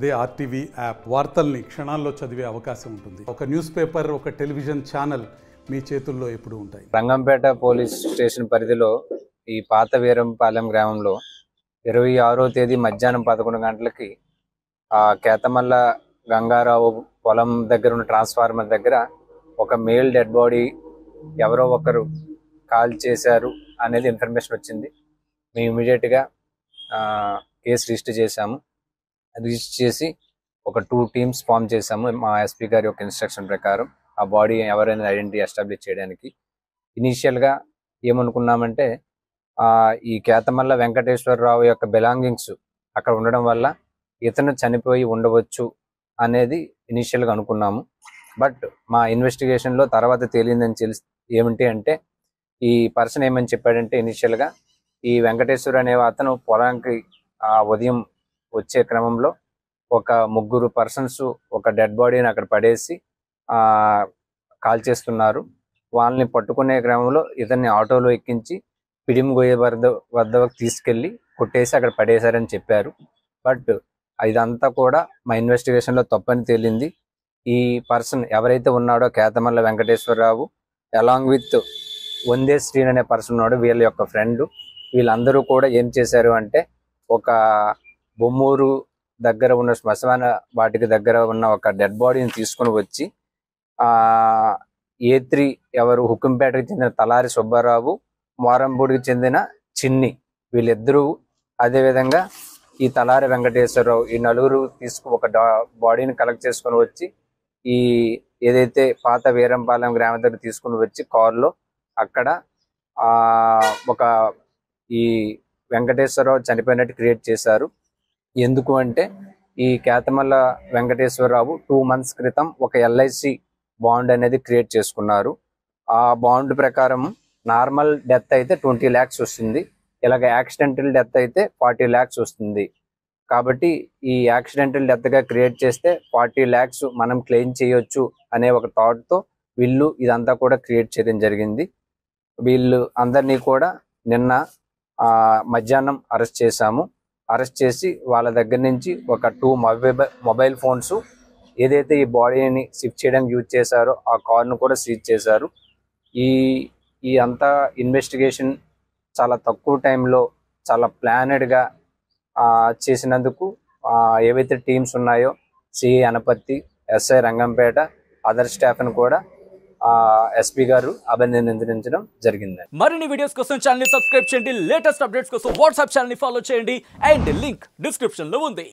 అదే RTV app వార్తల్ని క్షణాల్లో చదివే అవకాశం ఉంటుంది. ఒక న్యూస్ పేపర్, ఒక టెలివిజన్ ఛానల్ మీ చేతుల్లో ఎప్పుడూ ఉంటాయి. రంగంపేట పోలీస్ స్టేషన్ పరిధిలో ఈ పాత వీరంపాలెం గ్రామంలో 26వ తేదీ మధ్యాహ్నం 11 గంటలకి కేతమల్ల గంగారావు పొలం దగ్గర ఉన్న ట్రాన్స్ఫార్మర్ దగ్గర ఒక మేల్ డెడ్ బాడీ ఎవరో ఒకరు కాల్ చేశారు అనేది ఇన్ఫర్మేషన్ వచ్చింది. మేము ఇమీడియట్గా కేసు రిజిస్టర్ చేశాము. రిజిస్టర్ చేసి ఒక 2 టీమ్స్ ఫామ్ చేశాము. మా ఎస్పీ గారి యొక్క ఇన్స్ట్రక్షన్ ప్రకారం ఆ బాడీ ఎవరైనా ఐడెంటిటీ ఎస్టాబ్లిష్ చేయడానికి. ఇనీషియల్గా ఏమనుకున్నామంటే ఈ కేతమల్ల వెంకటేశ్వరరావు యొక్క బిలాంగింగ్స్ అక్కడ ఉండడం వల్ల ఇతను చనిపోయి ఉండవచ్చు అనేది ఇనీషియల్గా అనుకున్నాము. బట్ మా ఇన్వెస్టిగేషన్లో తర్వాత తేలిందని ఏమిటి అంటే ఈ పర్సన్ ఏమని చెప్పాడంటే ఇనీషియల్గా ఈ వెంకటేశ్వర అనే అతను పొలానికి ఉదయం వచ్చే క్రమంలో ఒక 3 పర్సన్స్ ఒక డెడ్ బాడీని అక్కడ పడేసి కాల్ చేస్తున్నారు. వాళ్ళని పట్టుకునే క్రమంలో ఇతన్ని ఆటోలో ఎక్కించి పిడిమిగొయ్య వద్దకు తీసుకెళ్లి కొట్టేసి అక్కడ పడేశారని చెప్పారు. బట్ ఇదంతా కూడా మా ఇన్వెస్టిగేషన్లో తప్పని తేలింది. ఈ పర్సన్ ఎవరైతే ఉన్నాడో కేతమల్ల వెంకటేశ్వరరావు అలాంగ్ విత్ వందే శ్రీన్ అనే పర్సన్ ఉన్నాడు, వీళ్ళ యొక్క ఫ్రెండ్. వీళ్ళందరూ కూడా ఏం చేశారు అంటే ఒక బొమ్మూరు దగ్గర ఉన్న శ్మశాన వాటికి దగ్గర ఉన్న ఒక డెడ్ బాడీని తీసుకుని వచ్చి A3 ఎవరు హుకుంపేటకి చెందిన తలారి సుబ్బారావు, మోరంపూడికి చెందిన చిన్ని, వీళ్ళిద్దరూ అదేవిధంగా ఈ తలారి వెంకటేశ్వరరావు, ఈ నలుగురు ఒక బాడీని కలెక్ట్ చేసుకుని వచ్చి ఈ ఏదైతే పాత వీరంపాలెం గ్రామం దగ్గర తీసుకుని వచ్చి కారులో అక్కడ ఒక ఈ వెంకటేశ్వరరావు చనిపోయినట్టు క్రియేట్ చేశారు. ఎందుకు అంటే ఈ కేతమల్ల వెంకటేశ్వరరావు 2 months క్రితం ఒక LIC బాండ్ అనేది క్రియేట్ చేసుకున్నారు. ఆ బాండ్ ప్రకారం నార్మల్ డెత్ అయితే 20 lakhs వస్తుంది, ఇలాగ యాక్సిడెంటల్ డెత్ అయితే 40 lakhs వస్తుంది. కాబట్టి ఈ యాక్సిడెంటల్ డెత్గా క్రియేట్ చేస్తే 40 lakhs మనం క్లెయిమ్ చేయొచ్చు అనే ఒక థాట్తో వీళ్ళు ఇదంతా కూడా క్రియేట్ చేయడం జరిగింది. వీళ్ళు అందరినీ కూడా నిన్న మధ్యాహ్నం అరెస్ట్ చేశాము. అరెస్ట్ చేసి వాళ్ళ దగ్గర నుంచి ఒక 2 మొబైల్ ఫోన్స్ ఏదైతే ఈ బాడీని షిఫ్ట్ చేయడానికి యూజ్ చేశారో ఆ కార్ను కూడా సీజ్ చేశారు. ఈ అంతా ఇన్వెస్టిగేషన్ చాలా తక్కువ టైంలో చాలా ప్లానెడ్గా చేసినందుకు ఏవైతే టీమ్స్ ఉన్నాయో CI Anaparthi, SI Rangampeta, other స్టాఫ్ను కూడా ఎస్పీ గారు అభినందించడం జరిగింది. మరిన్ని వీడియోస్ కోసం ఛానల్ ని సబ్స్క్రైబ్ చేయండి. లేటెస్ట్ అప్డేట్స్ కోసం వాట్సాప్ ఛానల్ ని ఫాలో చేయండి. అండ్ లింక్ డిస్క్రిప్షన్ లో ఉంది.